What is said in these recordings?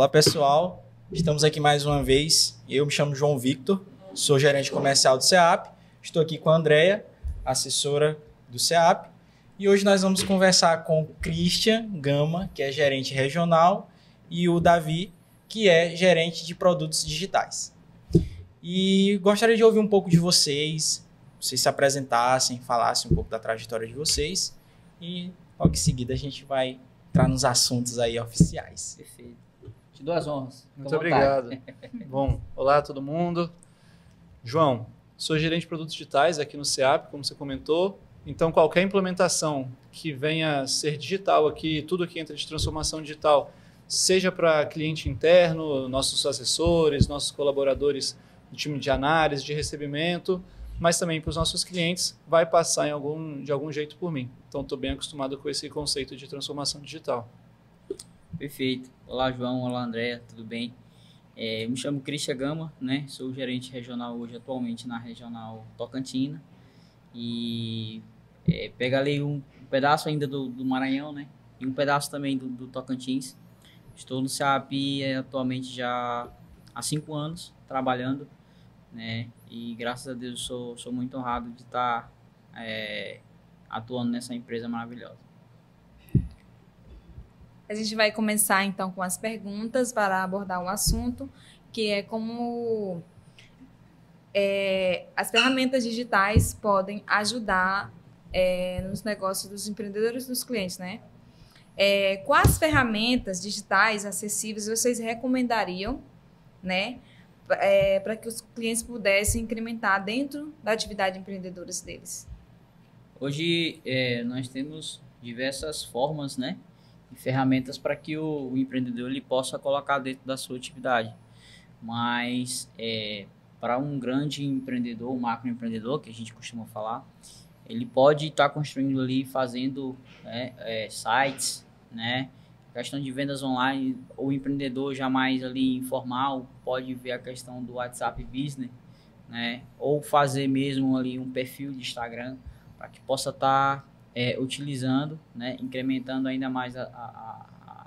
Olá pessoal, estamos aqui mais uma vez. Eu me chamo João Victor, sou gerente comercial do CEAP. Estou aqui com a Andrea, assessora do CEAP. E hoje nós vamos conversar com o Christian Gama, que é gerente regional, e o Davi, que é gerente de produtos digitais. E gostaria de ouvir um pouco de vocês se apresentassem, falassem um pouco da trajetória de vocês. E logo em seguida a gente vai entrar nos assuntos aí oficiais. Perfeito. Te dou as honras. Muito obrigado. Bom, olá a todo mundo. João, sou gerente de produtos digitais aqui no CEAP, como você comentou. Então, qualquer implementação que venha a ser digital aqui, tudo que entra de transformação digital, seja para cliente interno, nossos assessores, nossos colaboradores do time de análise, de recebimento, mas também para os nossos clientes, vai passar de algum jeito por mim. Então, estou bem acostumado com esse conceito de transformação digital. Perfeito. Olá, João. Olá, Andréa. Tudo bem? Me chamo Christian Gama, né? Sou gerente regional hoje, atualmente, na Regional Tocantina. E pego ali um pedaço ainda do Maranhão, né? E um pedaço também do Tocantins. Estou no CEAP atualmente já há 5 anos, trabalhando, né? E graças a Deus sou muito honrado de estar atuando nessa empresa maravilhosa. A gente vai começar então com as perguntas para abordar o assunto, que é como as ferramentas digitais podem ajudar nos negócios dos empreendedores e dos clientes, né? Quais ferramentas digitais acessíveis vocês recomendariam, né, para que os clientes pudessem incrementar dentro da atividade empreendedora deles? Hoje nós temos diversas formas, né, e ferramentas para que o empreendedor ele possa colocar dentro da sua atividade. Mas para um grande empreendedor, um macroempreendedor, que a gente costuma falar, ele pode estar construindo ali, fazendo sites, né? Questão de vendas online, o empreendedor já mais ali informal pode ver a questão do WhatsApp Business, né? Ou fazer mesmo ali um perfil de Instagram para que possa estar utilizando, né? Incrementando ainda mais a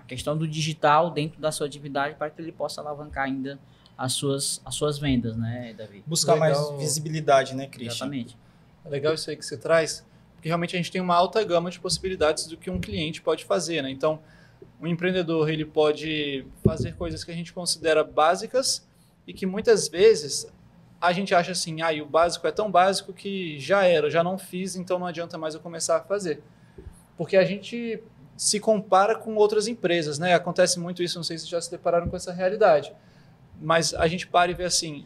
questão do digital dentro da sua atividade para que ele possa alavancar ainda as suas vendas, né, Davi? Buscar mais visibilidade, né, Christian? Exatamente. É legal isso aí que você traz, porque realmente a gente tem uma alta gama de possibilidades do que um cliente pode fazer, né? Então, um empreendedor ele pode fazer coisas que a gente considera básicas e que muitas vezes a gente acha assim, o básico é tão básico que já não fiz, então não adianta mais eu começar a fazer. Porque a gente se compara com outras empresas, né? Acontece muito isso, não sei se já se depararam com essa realidade. Mas a gente para e vê assim,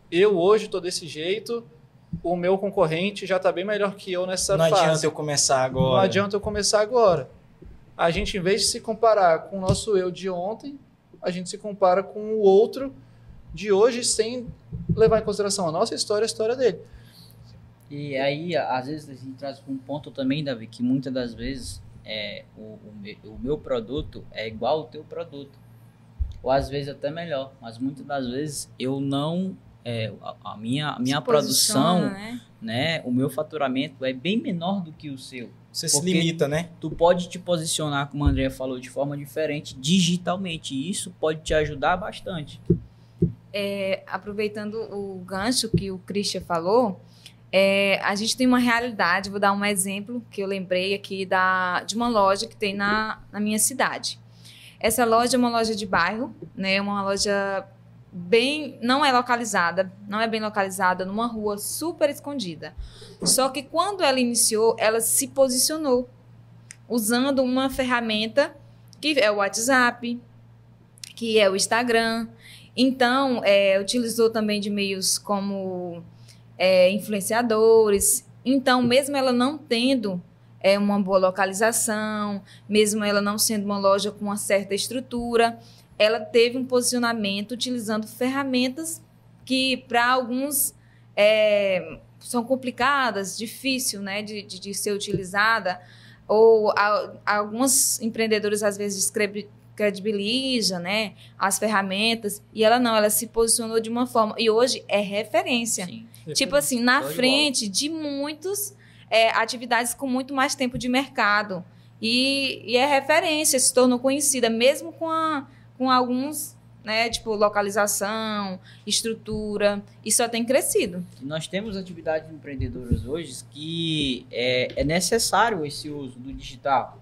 eu hoje estou desse jeito, o meu concorrente já está bem melhor que eu nessa fase. Não adianta eu começar agora. Não adianta eu começar agora. A gente, em vez de se comparar com o nosso eu de ontem, a gente se compara com o outro de hoje sem levar em consideração a nossa história e a história dele. E aí, às vezes, a gente traz um ponto também, Davi, que muitas das vezes o meu produto é igual ao teu produto. Ou às vezes até melhor, mas muitas das vezes eu não... a minha produção, né, o meu faturamento é bem menor do que o seu. Você se limita, né? Tu pode te posicionar, como a Andrea falou, de forma diferente digitalmente. E isso pode te ajudar bastante. Aproveitando o gancho que o Christian falou, a gente tem uma realidade, vou dar um exemplo que eu lembrei aqui de uma loja que tem na minha cidade. Essa loja é uma loja de bairro, né, uma loja não é bem localizada numa rua super escondida. Só que quando ela iniciou, ela se posicionou usando uma ferramenta que é o WhatsApp, que é o Instagram. Então, utilizou também de meios como influenciadores. Então, mesmo ela não tendo uma boa localização, mesmo ela não sendo uma loja com uma certa estrutura, ela teve um posicionamento utilizando ferramentas que, para alguns, são complicadas, difícil, né, de ser utilizada, ou alguns empreendedores, às vezes, descredibilizam, né, as ferramentas, e ela se posicionou de uma forma, e hoje é referência. Sim. Tipo assim, na frente de muitos atividades com muito mais tempo de mercado. e é referência, se tornou conhecida, mesmo com alguns, né, tipo localização, estrutura, e só tem crescido. Nós temos atividades empreendedoras hoje que é necessário esse uso do digital.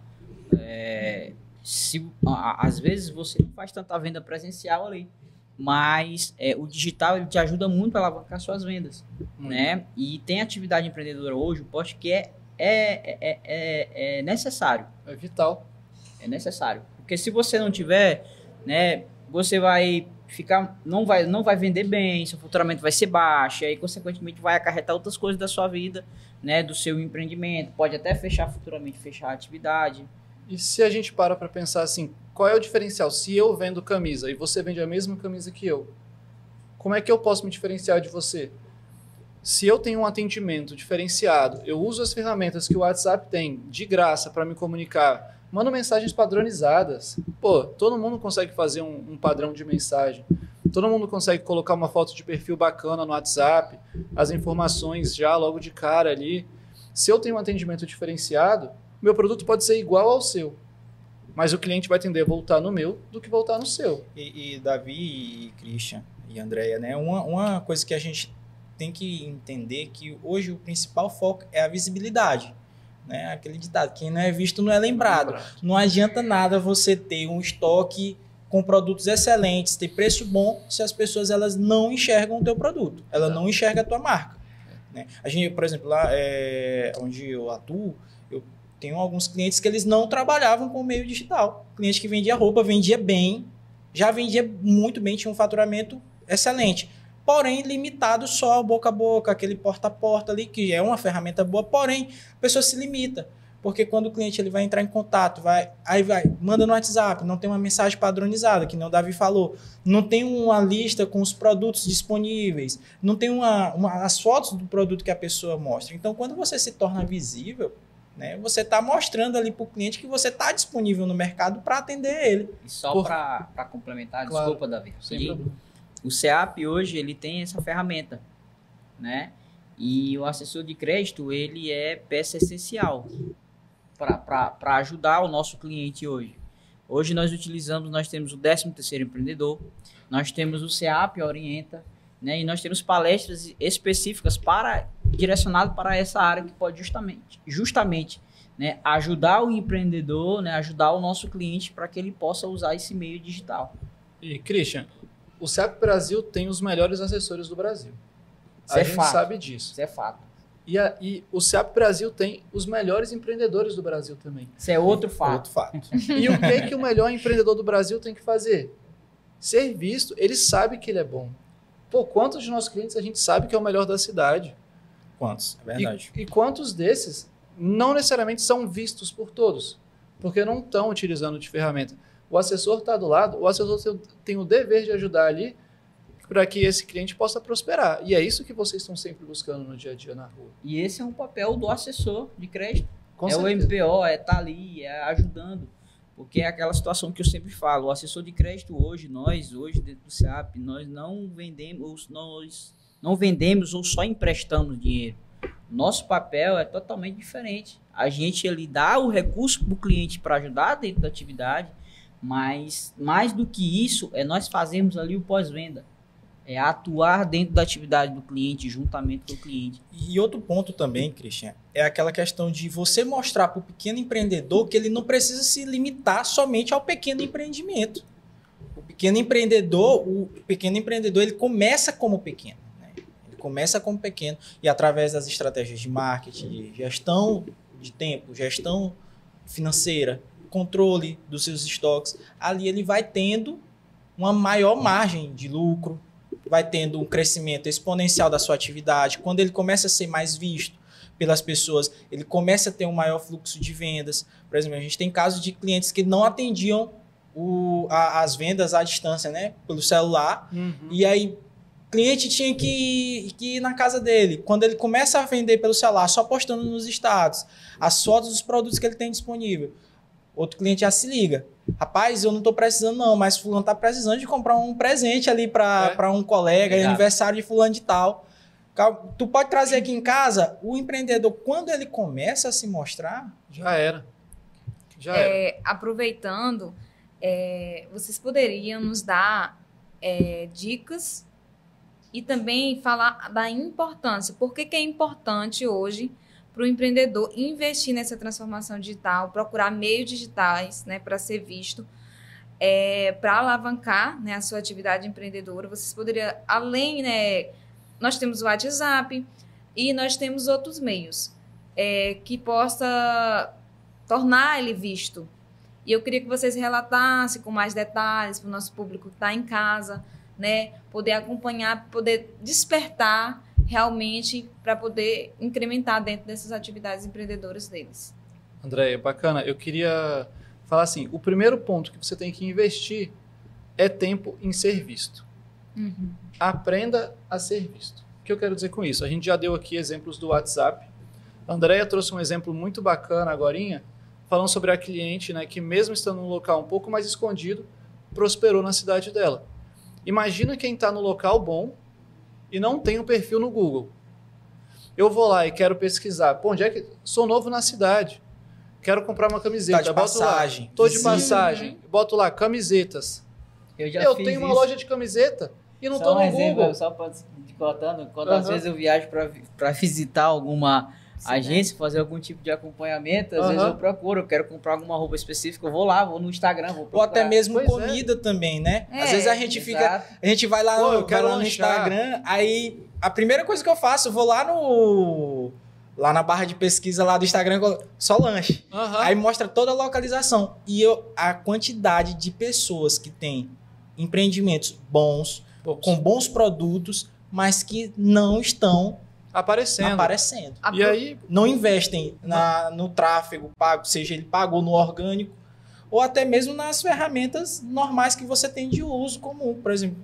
Às vezes você não faz tanta venda presencial ali, mas o digital ele te ajuda muito a alavancar suas vendas, né? E tem atividade empreendedora hoje, eu posto que é necessário. É vital. É necessário. Porque se você não tiver, né, você vai ficar, não vai vender bem, seu faturamento vai ser baixo, e aí, consequentemente, vai acarretar outras coisas da sua vida, né, do seu empreendimento. Pode até futuramente fechar a atividade. E se a gente para pensar assim, qual é o diferencial? Se eu vendo camisa e você vende a mesma camisa que eu, como é que eu posso me diferenciar de você? Se eu tenho um atendimento diferenciado, eu uso as ferramentas que o WhatsApp tem de graça para me comunicar, mando mensagens padronizadas. Pô, todo mundo consegue fazer um padrão de mensagem. Todo mundo consegue colocar uma foto de perfil bacana no WhatsApp, as informações já logo de cara ali. Se eu tenho um atendimento diferenciado, meu produto pode ser igual ao seu, mas o cliente vai tender a voltar no meu do que voltar no seu. E Davi e Christian e Andréia, né? Uma coisa que a gente tem que entender que hoje o principal foco é a visibilidade, né? Aquele ditado, quem não é visto não é lembrado. Não adianta nada você ter um estoque com produtos excelentes, ter preço bom, se as pessoas elas não enxergam o teu produto, ela não enxerga a tua marca, né? A gente, por exemplo, lá onde eu atuo, eu tenho alguns clientes que eles não trabalhavam com o meio digital. Cliente que vendia roupa, vendia bem, já vendia muito bem, tinha um faturamento excelente, porém limitado só ao boca a boca, aquele porta a porta ali, que é uma ferramenta boa, porém a pessoa se limita, porque quando o cliente ele vai entrar em contato, manda no WhatsApp, não tem uma mensagem padronizada, que nem o Davi falou, não tem uma lista com os produtos disponíveis, não tem as fotos do produto que a pessoa mostra. Então, quando você se torna visível, né, você está mostrando ali para o cliente que você está disponível no mercado para atender ele. E só para complementar, claro, desculpa, Davi. Sem O SEAP hoje ele tem essa ferramenta, né? E o assessor de crédito ele é peça essencial para ajudar o nosso cliente hoje. Hoje nós temos o 13º empreendedor, nós temos o SEAP Orienta, né? E nós temos palestras específicas direcionado para essa área que pode justamente, né, ajudar o empreendedor, né, ajudar o nosso cliente para que ele possa usar esse meio digital. E, Christian, o SEAP Brasil tem os melhores assessores do Brasil. Isso a gente sabe disso. Isso é fato. E o SEAP Brasil tem os melhores empreendedores do Brasil também. Isso é outro fato. Outro fato. E o que o melhor empreendedor do Brasil tem que fazer? Ser visto. Ele sabe que ele é bom. Pô, quantos de nossos clientes a gente sabe que é o melhor da cidade? Quantos? É verdade. E quantos desses não necessariamente são vistos por todos? Porque não estão utilizando de ferramenta. O assessor está do lado, o assessor tem o dever de ajudar ali para que esse cliente possa prosperar. E é isso que vocês estão sempre buscando no dia a dia na rua. E esse é um papel do assessor de crédito. Com é certeza. O MPO, é ali, é ajudando. Porque é aquela situação que eu sempre falo, o assessor de crédito hoje dentro do SEAP, nós não vendemos ou só emprestamos dinheiro. Nosso papel é totalmente diferente. A gente ele dá o recurso para o cliente para ajudar dentro da atividade, mas mais do que isso, nós fazemos ali o pós-venda. É atuar dentro da atividade do cliente, juntamente com o cliente. E outro ponto também, Christian, é aquela questão de você mostrar para o pequeno empreendedor que ele não precisa se limitar somente ao pequeno empreendimento. O pequeno empreendedor, ele começa como pequeno. Né? Ele começa como pequeno e através das estratégias de marketing, de gestão de tempo, gestão financeira, controle dos seus estoques, ali ele vai tendo uma maior margem de lucro, vai tendo um crescimento exponencial da sua atividade. Quando ele começa a ser mais visto pelas pessoas, ele começa a ter um maior fluxo de vendas. Por exemplo, a gente tem casos de clientes que não atendiam as vendas à distância, né? Pelo celular. Uhum. E aí, o cliente tinha que ir na casa dele. Quando ele começa a vender pelo celular, só postando nos status, as fotos dos produtos que ele tem disponível, outro cliente já se liga. Rapaz, eu não estou precisando não, mas fulano está precisando de comprar um presente ali para um colega, aniversário de fulano de tal. Tu pode trazer aqui em casa, o empreendedor, quando ele começa a se mostrar... Já era. Já era. aproveitando, vocês poderiam nos dar dicas e também falar da importância. Por que é importante hoje para o empreendedor investir nessa transformação digital, procurar meios digitais, né, para ser visto, para alavancar, né, a sua atividade empreendedora? Vocês poderiam, além, né, nós temos o WhatsApp e nós temos outros meios que possa tornar ele visto. E eu queria que vocês relatassem com mais detalhes para o nosso público que está em casa, né, poder acompanhar, poder despertar realmente para poder incrementar dentro dessas atividades empreendedoras deles. Andréia, bacana. Eu queria falar assim, o primeiro ponto que você tem que investir é tempo em ser visto. Uhum. Aprenda a ser visto. O que eu quero dizer com isso? A gente já deu aqui exemplos do WhatsApp. A Andréia trouxe um exemplo muito bacana agorinha, falando sobre a cliente, né, que mesmo estando num local um pouco mais escondido, prosperou na cidade dela. Imagina quem está no local bom e não tem um perfil no Google. Eu vou lá e quero pesquisar. Pô, onde é que... Sou novo na cidade. Quero comprar uma camiseta. Tá de passagem. Estou de passagem. Boto lá, camisetas. Eu Tenho uma loja de camiseta e não estou no Google. Só cortando, quantas vezes eu viajo para visitar alguma agência, fazer algum tipo de acompanhamento, às vezes eu procuro, eu quero comprar alguma roupa específica, eu vou lá, vou no Instagram, vou procurar. Ou até mesmo Pois comida também, né? Às vezes a gente Exato. a gente vai lá, Pô, eu vai quero lá no lanchar. Instagram, aí a primeira coisa que eu faço, eu vou lá na barra de pesquisa lá do Instagram, só lanche. Aham. Aí mostra toda a localização. E a quantidade de pessoas que têm empreendimentos bons, com bons produtos, mas que não estão aparecendo. E aí, Não investem no tráfego pago, seja ele pago ou no orgânico, ou até mesmo nas ferramentas normais que você tem de uso comum. Por exemplo,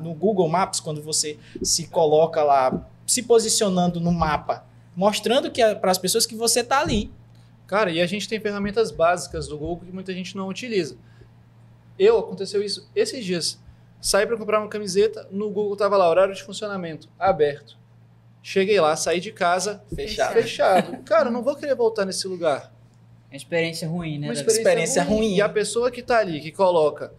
no Google Maps, quando você se coloca lá, se posicionando no mapa, mostrando que para as pessoas que você está ali. cara, e a gente tem ferramentas básicas do Google que muita gente não utiliza. Aconteceu isso esses dias. Saí para comprar uma camiseta, no Google tava lá, horário de funcionamento, aberto. Cheguei lá, saí de casa, fechado. Cara, eu não vou querer voltar nesse lugar. Uma experiência ruim, né? Uma Davi? experiência ruim. E a pessoa que tá ali, que coloca,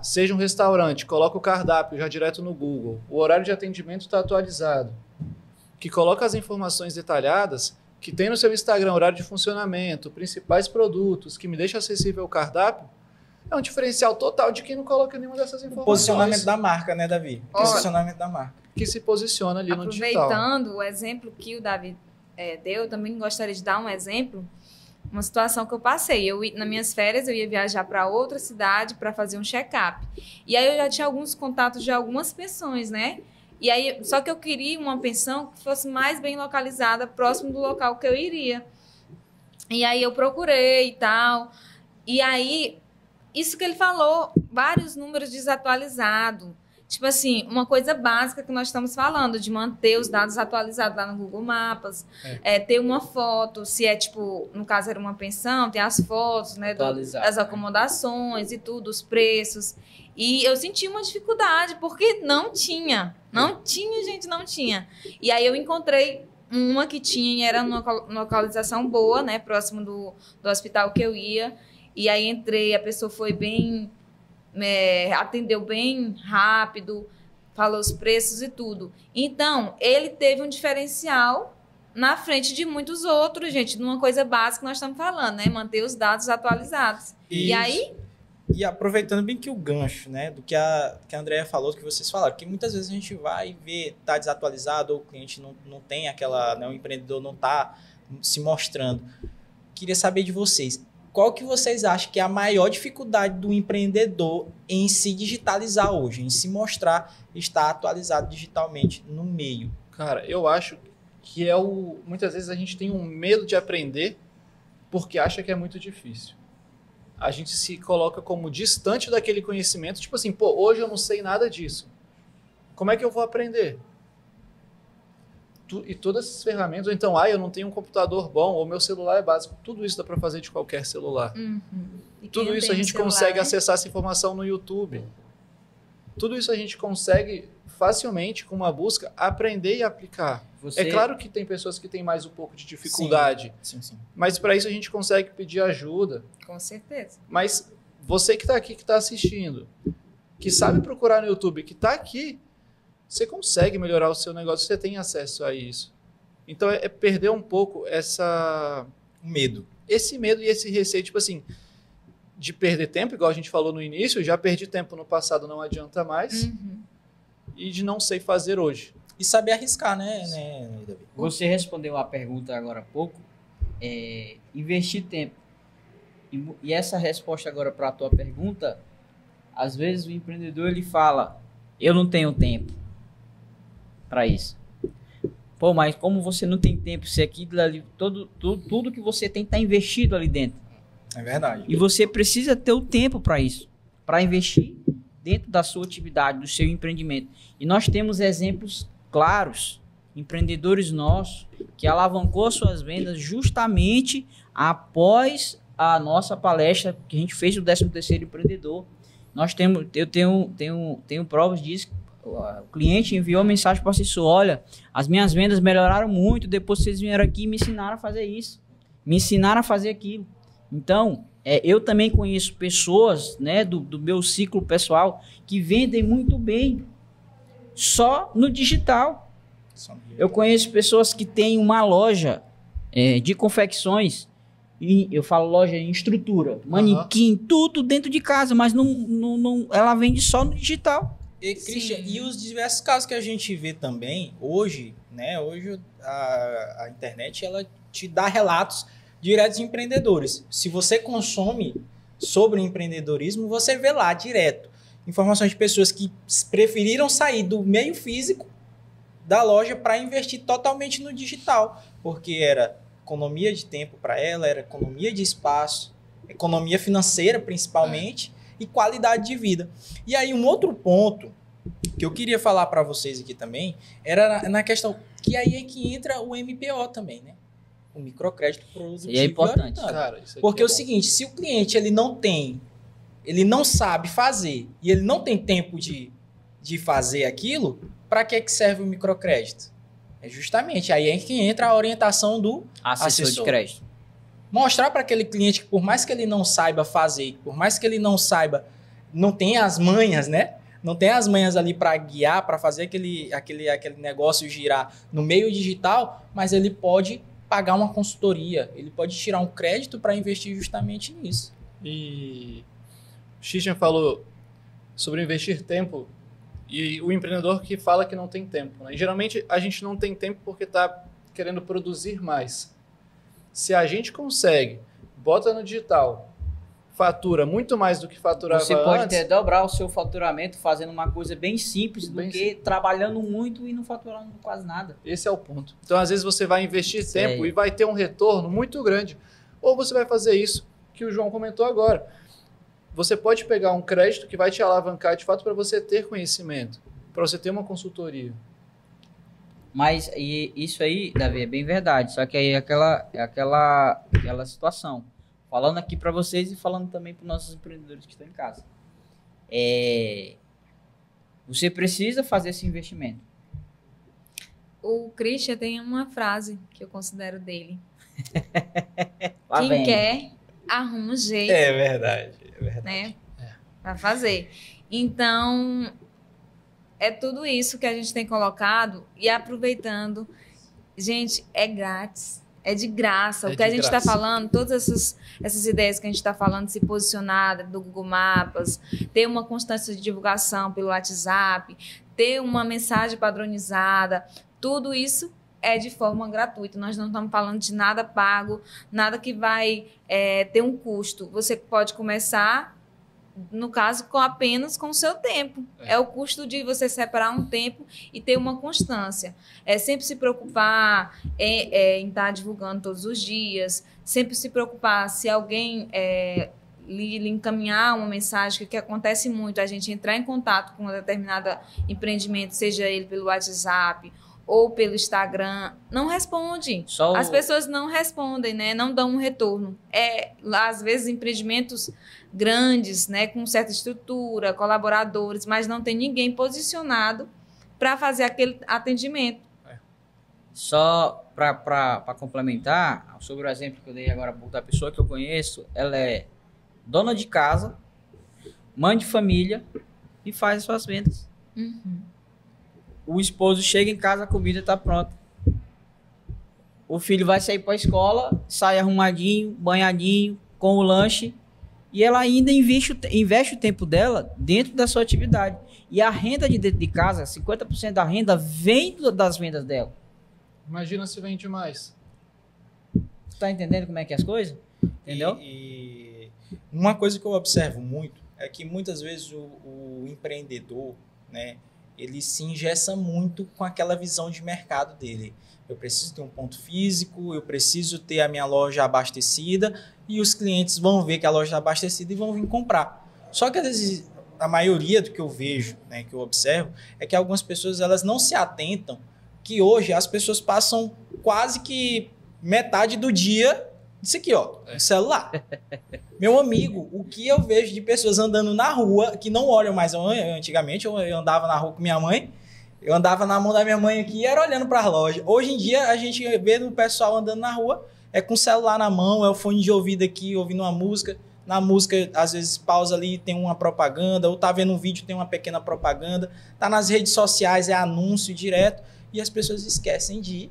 seja um restaurante, coloca o cardápio já direto no Google, o horário de atendimento está atualizado, que coloca as informações detalhadas, que tem no seu Instagram horário de funcionamento, principais produtos, que me deixa acessível o cardápio, é um diferencial total de quem não coloca nenhuma dessas O informações. posicionamento da marca, né, Davi? O Olha, posicionamento da marca. Que se posiciona ali no digital. Aproveitando o exemplo que o Davi deu, eu também gostaria de dar um exemplo, uma situação que eu passei. Nas minhas férias, eu ia viajar para outra cidade para fazer um check-up. E aí eu já tinha alguns contatos de algumas pensões, né? E aí, só que eu queria uma pensão que fosse mais bem localizada, próximo do local que eu iria. E aí eu procurei e tal. E aí, isso que ele falou, vários números desatualizados. Tipo assim, uma coisa básica que nós estamos falando, de manter os dados atualizados lá no Google Maps, ter uma foto, se é tipo, no caso era uma pensão, tem as fotos, né, das acomodações e tudo, os preços. E eu senti uma dificuldade, porque não tinha, gente, não tinha. E aí eu encontrei uma que tinha, e era numa localização boa, né, próximo do hospital que eu ia. E aí entrei, a pessoa foi bem... atendeu bem rápido, falou os preços e tudo. Então, ele teve um diferencial na frente de muitos outros, gente, de uma coisa básica que nós estamos falando, né? Manter os dados atualizados. E aí... E aproveitando bem que o gancho, né, do que a Andréia falou, do que vocês falaram, que muitas vezes a gente vai ver, tá desatualizado, ou o cliente não tem aquela, né, o empreendedor não tá se mostrando. Queria saber de vocês, qual que vocês acham que é a maior dificuldade do empreendedor em se digitalizar hoje, em se mostrar estar atualizado digitalmente no meio? Cara, eu acho que muitas vezes a gente tem um medo de aprender porque acha que é muito difícil. A gente se coloca como distante daquele conhecimento, tipo assim, pô, hoje eu não sei nada disso. Como é que eu vou aprender? E todas essas ferramentas, ou então, eu não tenho um computador bom, ou meu celular é básico. Tudo isso dá para fazer de qualquer celular. E Tudo quem isso tem a gente celular, consegue né? acessar essa informação no YouTube. Tudo isso a gente consegue facilmente, com uma busca, aprender e aplicar. É claro que tem pessoas que têm mais um pouco de dificuldade, Sim, sim. mas para isso a gente consegue pedir ajuda. Com certeza. Mas você que está aqui, que está assistindo, que sabe procurar no YouTube, que está aqui, você consegue melhorar o seu negócio, você tem acesso a isso. Então é perder um pouco Medo. esse medo e esse receio, tipo assim, de perder tempo, igual a gente falou no início, já perdi tempo no passado, não adianta mais, e de não sei fazer hoje. E saber arriscar, né, Davi? Você respondeu a pergunta agora há pouco, investir tempo. E essa resposta agora para a tua pergunta, às vezes o empreendedor ele fala, eu não tenho tempo para isso. Pô, mas como você não tem tempo, se aquilo ali, tudo que você tem está investido ali dentro. É verdade. E você precisa ter o tempo para isso, para investir dentro da sua atividade, do seu empreendimento. E nós temos exemplos claros, empreendedores nossos, que alavancou suas vendas justamente após a nossa palestra que a gente fez do 13º empreendedor. Eu tenho provas disso. O cliente enviou uma mensagem para o assessor, olha, as minhas vendas melhoraram muito depois que vocês vieram aqui e me ensinaram a fazer isso, me ensinaram a fazer aquilo. Então, eu também conheço pessoas, né, do meu ciclo pessoal que vendem muito bem só no digital. Eu conheço pessoas que têm uma loja de confecções, e eu falo loja em estrutura, manequim, tudo dentro de casa, mas não, ela vende só no digital. E, Christian, e os diversos casos que a gente vê também, hoje, né? Hoje a internet, ela te dá relatos diretos de empreendedores. Se você consome sobre empreendedorismo, você vê lá direto informações de pessoas que preferiram sair do meio físico da loja para investir totalmente no digital, porque era economia de tempo para ela, era economia de espaço, economia financeira principalmente, e qualidade de vida. E aí um outro ponto que eu queria falar para vocês aqui também era na questão que aí é que entra o MPO também, né? O microcrédito produtivo. E é importante. Cara, isso Porque é o bom. seguinte, se o cliente ele não sabe fazer e ele não tem tempo de fazer aquilo, para que serve o microcrédito? É justamente aí é que entra a orientação do Assessor de crédito. Mostrar para aquele cliente que por mais que ele não saiba fazer, por mais que ele não saiba, não tenha as manhas, né? Não tem as manhas ali para guiar, para fazer aquele negócio girar no meio digital, mas ele pode pagar uma consultoria, ele pode tirar um crédito para investir justamente nisso. E o Christian falou sobre investir tempo e o empreendedor que fala que não tem tempo, né? E geralmente a gente não tem tempo porque está querendo produzir mais. Se a gente consegue, bota no digital, fatura muito mais do que faturava antes. Você pode dobrar o seu faturamento fazendo uma coisa bem simples do que simples. Trabalhando muito e não faturando quase nada. Esse é o ponto. Então, às vezes, você vai investir tempo e vai ter um retorno muito grande. Ou você vai fazer isso que o João comentou agora. Você pode pegar um crédito que vai te alavancar, de fato, para você ter conhecimento, para você ter uma consultoria. Mas isso aí, Davi, é bem verdade. Só que aí é aquela situação. Falando aqui para vocês e falando também para os nossos empreendedores que estão em casa. Você precisa fazer esse investimento. O Christian tem uma frase que eu considero dele. Lá Quem vem. quer, arruma um jeito. É verdade. Né? Para fazer. Então, é tudo isso que a gente tem colocado e aproveitando. Gente, é grátis. É de graça. O que a gente está falando, todas essas ideias que a gente está falando, se posicionar do Google Maps, ter uma constância de divulgação pelo WhatsApp, ter uma mensagem padronizada, tudo isso é de forma gratuita. Nós não estamos falando de nada pago, nada que vai ter um custo. Você pode começar, no caso, apenas com o seu tempo. É o custo de você separar um tempo e ter uma constância. Sempre se preocupar em estar divulgando todos os dias, sempre se preocupar se alguém lhe encaminhar uma mensagem, que acontece muito, a gente entrar em contato com um determinado empreendimento, seja ele pelo WhatsApp ou pelo Instagram, não responde. As pessoas não respondem, né? Não dão um retorno. Às vezes, empreendimentos grandes, né? Com certa estrutura, colaboradores, mas não tem ninguém posicionado para fazer aquele atendimento. Só para complementar, sobre o exemplo que eu dei agora há pouco da pessoa que eu conheço, ela é dona de casa, mãe de família e faz as suas vendas. Uhum. O esposo chega em casa, a comida está pronta. O filho vai sair para a escola, sai arrumadinho, banhadinho, com o lanche, e ela ainda investe o tempo dela dentro da sua atividade. E a renda de dentro de casa, 50% da renda vem das vendas dela. Imagina se vende mais. Tá entendendo como é que é as coisas? Entendeu? E uma coisa que eu observo muito é que muitas vezes o empreendedor, né, ele se engessa muito com aquela visão de mercado dele. Eu preciso ter um ponto físico, eu preciso ter a minha loja abastecida e os clientes vão ver que a loja está abastecida e vão vir comprar. Só que às vezes a maioria do que eu vejo, né, que eu observo, é que algumas pessoas elas não se atentam que hoje as pessoas passam quase que metade do dia isso aqui, ó, no celular. Meu amigo, o que eu vejo de pessoas andando na rua, que não olham mais. Antigamente eu andava na rua com minha mãe, eu andava na mão da minha mãe aqui e era olhando para as lojas. Hoje em dia a gente vê o pessoal andando na rua, é com o celular na mão, é o fone de ouvido aqui, ouvindo uma música. Na música, às vezes, pausa ali, tem uma propaganda, ou tá vendo um vídeo, tem uma pequena propaganda. Tá nas redes sociais, é anúncio direto. E as pessoas esquecem de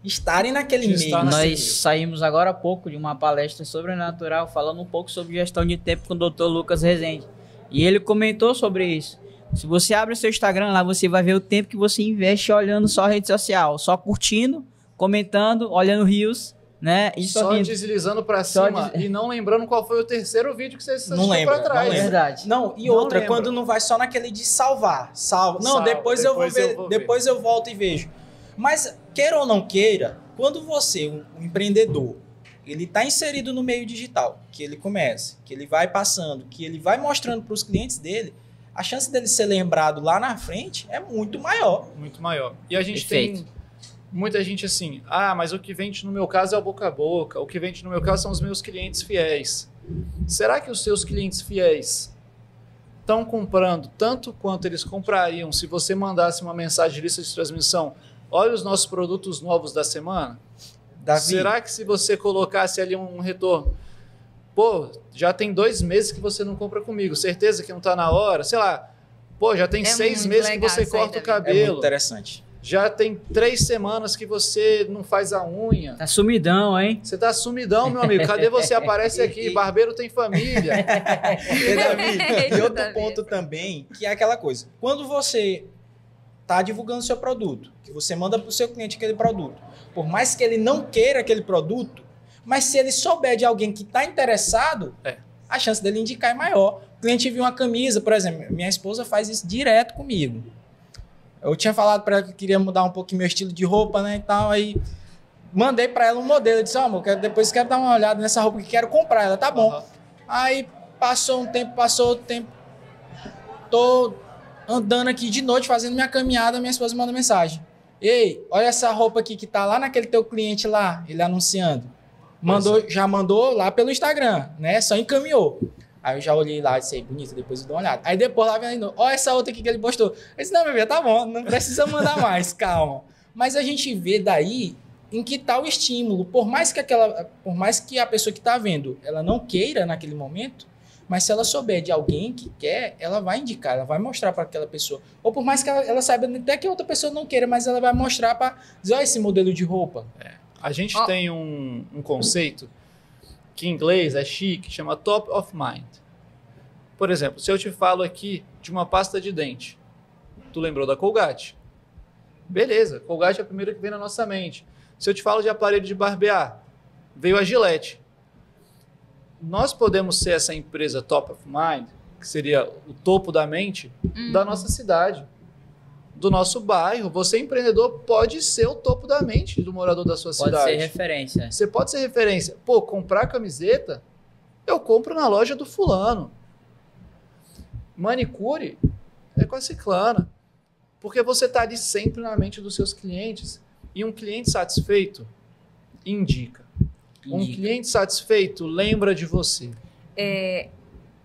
estarem naquele meio. Nós saímos agora há pouco de uma palestra sobrenatural, falando um pouco sobre gestão de tempo com o Dr. Lucas Rezende. E ele comentou sobre isso. Se você abre o seu Instagram lá, você vai ver o tempo que você investe olhando só a rede social, só curtindo, comentando, olhando reels, né? E só deslizando pra cima e não lembrando qual foi o terceiro vídeo que você assistiu pra trás. Não lembra. Verdade. Não, e outra, quando não vai só naquele de salvar. Não, depois eu vou ver, depois eu volto e vejo. Mas, queira ou não queira, quando você, um empreendedor, ele está inserido no meio digital, que ele começa, que ele vai passando, que ele vai mostrando para os clientes dele, a chance dele ser lembrado lá na frente é muito maior. Muito maior. E a gente tem muita gente assim, mas o que vende no meu caso é o boca a boca, o que vende no meu caso são os meus clientes fiéis. Será que os seus clientes fiéis estão comprando tanto quanto eles comprariam se você mandasse uma mensagem de lista de transmissão? Olha os nossos produtos novos da semana. Davi, será que se você colocasse ali um retorno, pô, já tem 2 meses que você não compra comigo, certeza que não está na hora? Sei lá, pô, já tem 6 meses que você corta o cabelo. É muito interessante. Já tem 3 semanas que você não faz a unha. Tá sumidão, hein? Você tá sumidão, meu amigo. Cadê você? Aparece aqui. Barbeiro tem família. E outro ponto também, que é aquela coisa. Quando você tá divulgando seu produto, que você manda para o seu cliente aquele produto, por mais que ele não queira aquele produto, mas se ele souber de alguém que está interessado, a chance dele indicar é maior. O cliente viu uma camisa, por exemplo, minha esposa faz isso direto comigo. Eu tinha falado para ela que eu queria mudar um pouquinho meu estilo de roupa, né, e tal, aí mandei para ela um modelo, eu disse, amor, depois quero dar uma olhada nessa roupa que quero comprar. Ela, tá bom. Aí passou o tempo, tô andando aqui de noite, fazendo minha caminhada, minha esposa manda mensagem. Ei, olha essa roupa aqui que tá lá naquele teu cliente lá, ele anunciando. Já mandou lá pelo Instagram, né, só encaminhou. Aí eu já olhei lá e disse, bonita, depois eu dou uma olhada. Aí depois lá vendo, olha essa outra aqui que ele postou. Eu disse, não, meu filho, tá bom, não precisa mandar mais, calma. Mas a gente vê daí em que tá o estímulo. Por mais que a pessoa que tá vendo, ela não queira naquele momento, mas se ela souber de alguém que quer, ela vai indicar, ela vai mostrar para aquela pessoa. Ou por mais que ela saiba até que a outra pessoa não queira, mas ela vai mostrar para dizer, olha esse modelo de roupa. A gente tem um conceito que em inglês é chique, chama top of mind. Por exemplo, se eu te falo aqui de uma pasta de dente, tu lembrou da Colgate? Beleza, Colgate é a primeira que vem na nossa mente. Se eu te falo de aparelho de barbear, veio a Gillette. Nós podemos ser essa empresa top of mind, que seria o topo da mente da nossa cidade, do nosso bairro. Você, empreendedor, pode ser o topo da mente do morador da sua cidade. Pode ser referência. Você pode ser referência. Pô, comprar camiseta, eu compro na loja do fulano. Manicure é com a ciclana. Porque você está ali sempre na mente dos seus clientes. E um cliente satisfeito indica. Um cliente satisfeito lembra de você.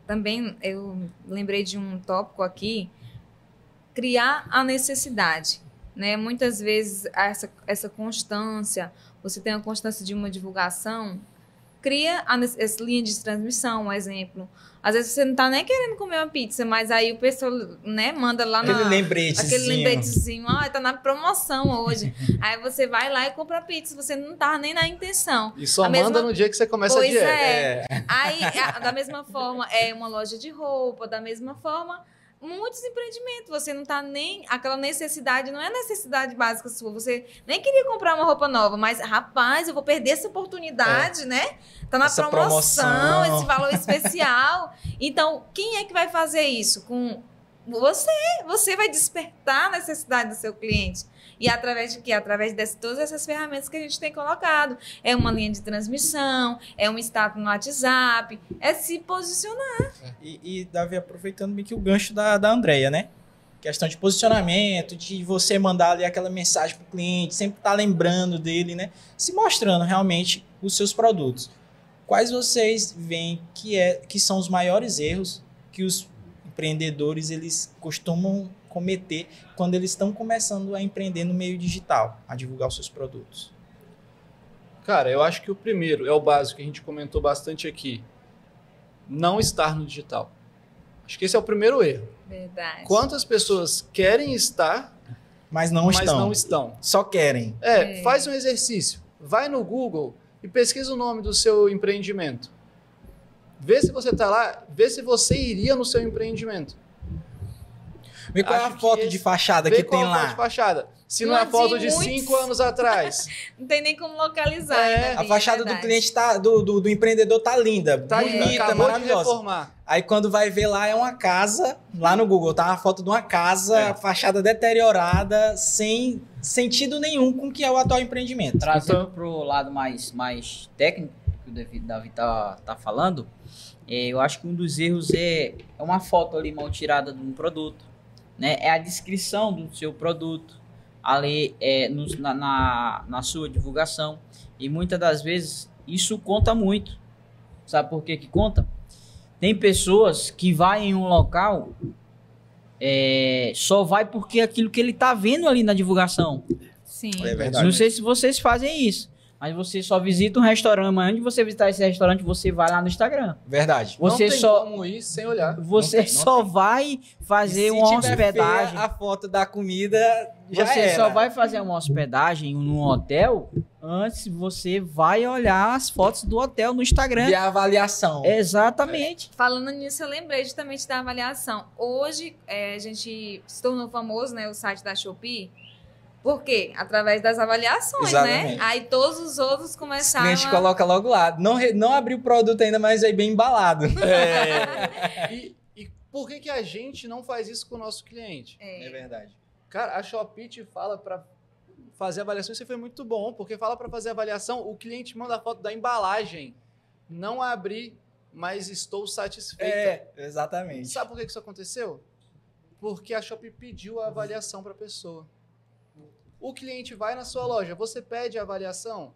Também eu lembrei de um tópico aqui. criar a necessidade, né? Muitas vezes essa constância, você tem a constância de uma divulgação, cria essa linha de transmissão, um exemplo. Às vezes você não está nem querendo comer uma pizza, mas aí o pessoal, né, manda lá aquele lembretezinho. Tá na promoção hoje. Aí você vai lá e compra a pizza, você não tá nem na intenção. E só manda no dia que você começa a dieta. Aí, da mesma forma, é uma loja de roupa, da mesma forma, muitos empreendimentos, você não tá nem... Aquela necessidade, não é necessidade básica sua, você nem queria comprar uma roupa nova, mas, rapaz, eu vou perder essa oportunidade, né? Tá na promoção, esse valor especial. Então, quem é que vai fazer isso? Com você. Você vai despertar a necessidade do seu cliente. E através de quê? Através de todas essas ferramentas que a gente tem colocado. É uma linha de transmissão, é um status no WhatsApp, é se posicionar. E Davi, aproveitando bem que o gancho da Andrea, né? Questão de posicionamento, de você mandar ali aquela mensagem para o cliente, sempre estar lembrando dele, né? Se mostrando realmente os seus produtos. Quais vocês veem que são os maiores erros que os empreendedores eles costumam cometer quando eles estão começando a empreender no meio digital, a divulgar os seus produtos? Cara, eu acho que o primeiro é o básico que a gente comentou bastante aqui. Não estar no digital. Acho que esse é o primeiro erro. Verdade. Quantas pessoas querem estar, mas não estão. Só querem. Faz um exercício. Vai no Google e pesquisa o nome do seu empreendimento. Vê se você está lá, vê se você iria no seu empreendimento. Vê qual é a foto de fachada que tem lá. Foto de fachada. Se não é a foto de 5 anos atrás. Não tem nem como localizar. A fachada do cliente do empreendedor tá linda, bonita, maravilhosa. De reformar. Aí quando vai ver lá é uma casa, lá no Google tá uma foto de uma casa, fachada deteriorada, sem sentido nenhum com o que é o atual empreendimento. Trazendo pro lado mais técnico que o Davi tá falando, eu acho que um dos erros é uma foto ali mal tirada de um produto, né? É a descrição do seu produto ali na sua divulgação, e muitas das vezes isso conta muito. Sabe por que conta? Tem pessoas que vai em um local só vai porque aquilo que ele tá vendo ali na divulgação. Sim. É verdade. Não sei se vocês fazem isso, mas você só visita um restaurante, mas antes de você visitar esse restaurante, você vai lá no Instagram. Verdade. Você não tem como ir sem olhar. Você só vai fazer uma hospedagem. A foto da comida já você era. só vai fazer uma hospedagem num hotel antes você vai olhar as fotos do hotel no Instagram. E a avaliação. Exatamente. Falando nisso, eu lembrei justamente da avaliação. Hoje, a gente se tornou famoso, né, o site da Shopee. Por quê? Através das avaliações, Exatamente. né? Aí todos os outros começaram a gente coloca logo lá. Não abriu o produto ainda, mas aí bem embalado. E por que a gente não faz isso com o nosso cliente? É verdade. Cara, a Shopee te fala para fazer avaliação. Isso foi muito bom, porque fala para fazer avaliação, o cliente manda a foto da embalagem. Não abri, mas estou satisfeita. Exatamente. Sabe por que isso aconteceu? Porque a Shopee pediu a avaliação para a pessoa. O cliente vai na sua loja, você pede a avaliação?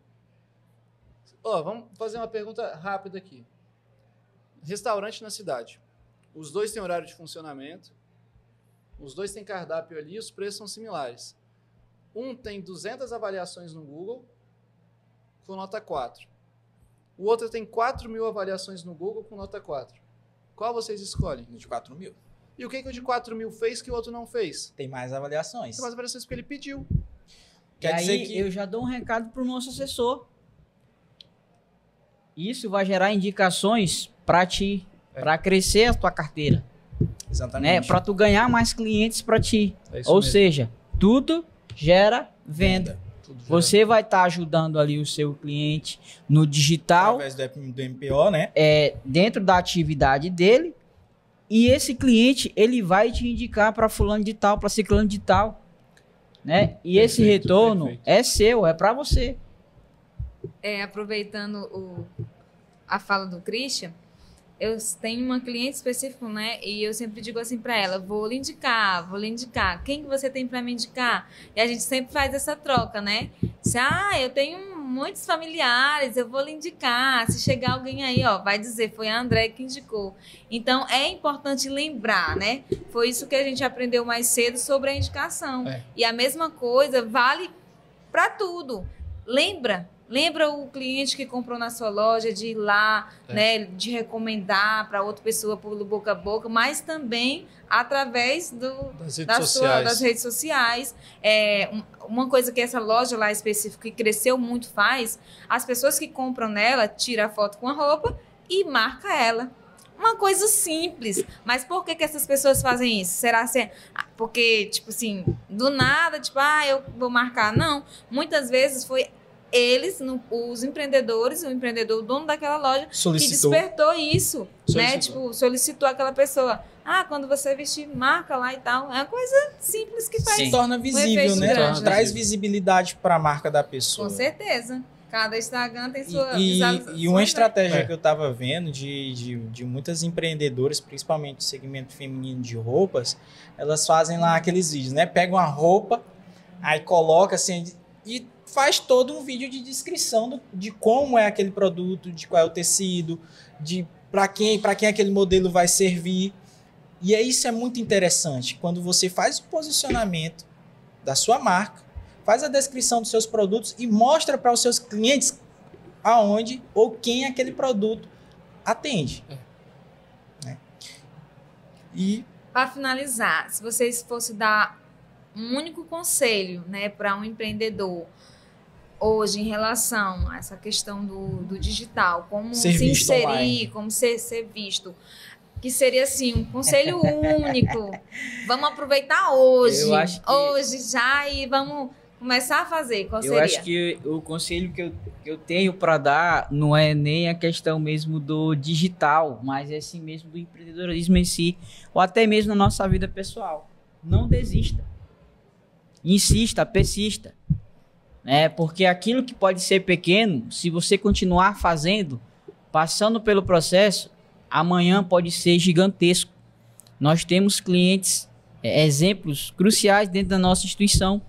Vamos fazer uma pergunta rápida aqui. Restaurante na cidade. Os dois têm horário de funcionamento, os dois têm cardápio ali, os preços são similares. Um tem 200 avaliações no Google, com nota 4. O outro tem 4.000 avaliações no Google, com nota 4. Qual vocês escolhem? De 4.000. E o que o de 4.000 fez que o outro não fez? Tem mais avaliações. Tem mais avaliações porque ele pediu. Quer dizer que eu já dou um recado para o nosso assessor. Isso vai gerar indicações para ti, para crescer a tua carteira. Exatamente. Né? Para tu ganhar mais clientes para ti. Isso Ou mesmo. seja, tudo gera venda. Tudo gera. Você vai estar ajudando ali o seu cliente no digital, através do MPO, né? Dentro da atividade dele. E esse cliente, ele vai te indicar para fulano de tal, para ciclano de tal. Né? E esse retorno é seu, é para você. Aproveitando a fala do Christian, eu tenho uma cliente específica, né? E eu sempre digo assim para ela, vou lhe indicar. Quem que você tem para me indicar? E a gente sempre faz essa troca, né? Eu tenho muitos familiares, eu vou lhe indicar. Se chegar alguém aí, ó, vai dizer, foi a André que indicou. Então, é importante lembrar, né? Foi isso que a gente aprendeu mais cedo sobre a indicação. E a mesma coisa vale para tudo. Lembra o cliente que comprou na sua loja de ir lá, né, de recomendar para outra pessoa por boca a boca, mas também através das redes sociais. Uma coisa que essa loja lá específica que cresceu muito faz, as pessoas que compram nela tiram a foto com a roupa e marca ela. Uma coisa simples, mas por que essas pessoas fazem isso? Será que porque, tipo assim, do nada, tipo, eu vou marcar? Não, muitas vezes foi eles, os empreendedores, o empreendedor, o dono daquela loja, que despertou isso, né? Tipo, solicitou aquela pessoa. Quando você vestir, marca lá e tal. É uma coisa simples que faz. Se torna visível, né? Grande, traz visibilidade para a marca da pessoa. Com certeza. Cada Instagram tem sua visualização. E uma estratégia que eu estava vendo de muitas empreendedoras, principalmente no segmento feminino de roupas, elas fazem lá aqueles vídeos, né? Pegam a roupa, aí coloca assim e faz todo um vídeo de descrição de como é aquele produto, de qual é o tecido, de para quem aquele modelo vai servir. E isso é muito interessante, quando você faz o posicionamento da sua marca, faz a descrição dos seus produtos e mostra para os seus clientes aonde ou quem aquele produto atende. Né? E para finalizar, se vocês fossem dar um único conselho, né, para um empreendedor hoje em relação a essa questão do digital, como se inserir, online, como ser visto, que seria assim, um conselho único. Vamos aproveitar hoje, hoje já, e vamos começar a fazer. Qual seria? Eu acho que o conselho que eu tenho para dar não é nem a questão mesmo do digital, mas é assim mesmo do empreendedorismo em si, ou até mesmo na nossa vida pessoal. Não desista. Insista, persista. Porque aquilo que pode ser pequeno, se você continuar fazendo, passando pelo processo, amanhã pode ser gigantesco. Nós temos clientes, exemplos cruciais dentro da nossa instituição.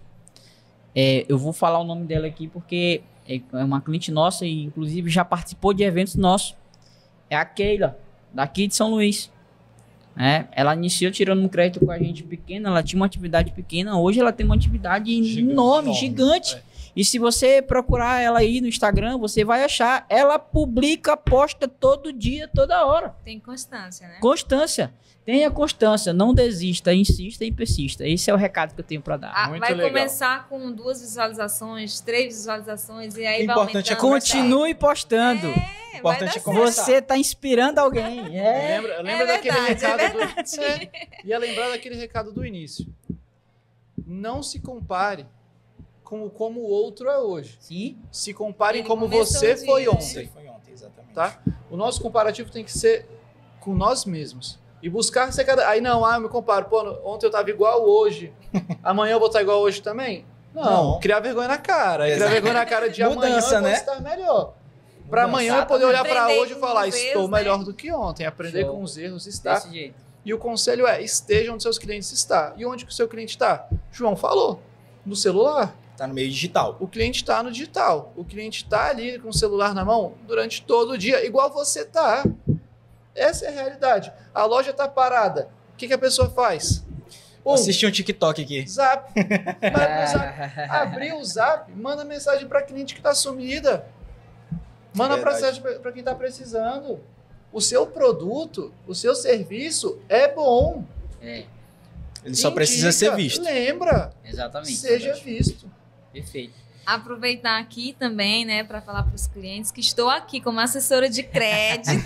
Eu vou falar o nome dela aqui porque é uma cliente nossa e inclusive já participou de eventos nossos. É a Keila, daqui de São Luís. Ela iniciou tirando um crédito com a gente pequeno, ela tinha uma atividade pequena, hoje ela tem uma atividade enorme, gigante. E se você procurar ela aí no Instagram, você vai achar. Ela publica, posta todo dia, toda hora. Tem constância, né? Constância. Tenha constância, não desista, insista e persista. Esse é o recado que eu tenho para dar. Muito vai legal. Começar com 2 visualizações, 3 visualizações e aí o vai importante aumentando. Continue postando. O importante é começar. Você está inspirando alguém. Lembra daquele recado Ia lembrar daquele recado do início. Não se compare com como o outro é hoje. Sim. Se compare como você foi ontem. Você foi ontem, exatamente. Tá? O nosso comparativo tem que ser com nós mesmos. E buscar ser cada... Aí não, eu me comparo. Pô, ontem eu estava igual hoje. Amanhã eu vou estar igual hoje também? Não. Criar vergonha na cara. Criar vergonha na cara de Mudança, amanhã eu vou estar melhor. Para amanhã eu poder olhar para hoje e falar, estou melhor do que ontem. Aprender com os erros, estar. Desse jeito. E o conselho é, esteja onde seus clientes estão. E onde que o seu cliente está? João falou. No celular. Está no meio digital. O cliente está no digital. O cliente está ali com o celular na mão durante todo o dia, igual você está. Essa é a realidade. A loja está parada. O que a pessoa faz? Assistir um TikTok aqui. Zap. Vai pro Zap. Abrir o Zap, manda mensagem para cliente que está sumida. Manda mensagem para quem está precisando. O seu produto, o seu serviço é bom. Ele só precisa ser visto. Lembra. Exatamente. Seja visto. Perfeito. Aproveitar aqui também, né, para falar para os clientes que estou aqui como assessora de crédito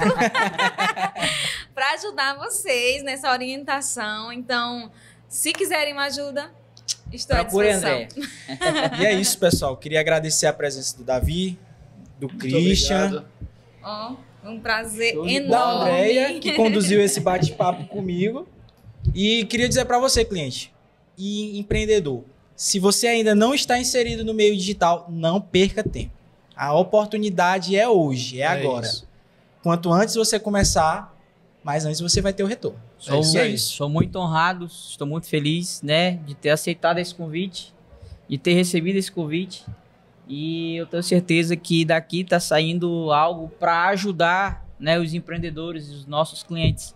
para ajudar vocês nessa orientação. Então, se quiserem uma ajuda, estou à disposição. André. E é isso, pessoal. Queria agradecer a presença do Davi, do Christian, Um prazer da enorme. Andréia, que conduziu esse bate-papo comigo. E queria dizer para você, cliente e empreendedor, se você ainda não está inserido no meio digital, não perca tempo. A oportunidade é hoje, é agora. Isso. Quanto antes você começar, mais antes você vai ter o retorno. Sou muito honrado, estou muito feliz, né, de ter aceitado esse convite, de ter recebido esse convite. E eu tenho certeza que daqui está saindo algo para ajudar, né, os empreendedores e os nossos clientes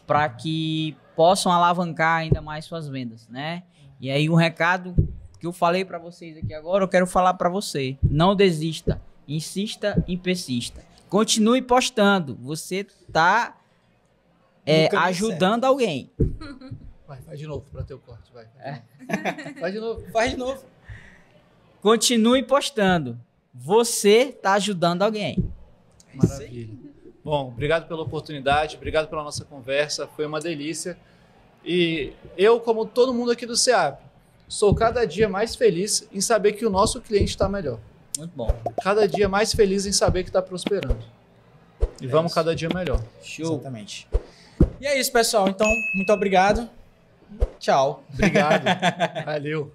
para que possam alavancar ainda mais suas vendas, né? E aí um recado que eu falei para vocês aqui agora, eu quero falar para você. Não desista, insista e persista. Continue postando. Você está ajudando alguém. Vai, faz de novo para ter o corte, vai. Faz de novo. Faz de novo. Continue postando. Você está ajudando alguém. Maravilha. Bom, obrigado pela oportunidade, obrigado pela nossa conversa, foi uma delícia. E eu, como todo mundo aqui do SEAP, sou cada dia mais feliz em saber que o nosso cliente está melhor. Muito bom. Cada dia mais feliz em saber que está prosperando. E vamos isso. cada dia melhor. Show. Exatamente. E é isso, pessoal. Então, muito obrigado. Tchau. Obrigado. Valeu.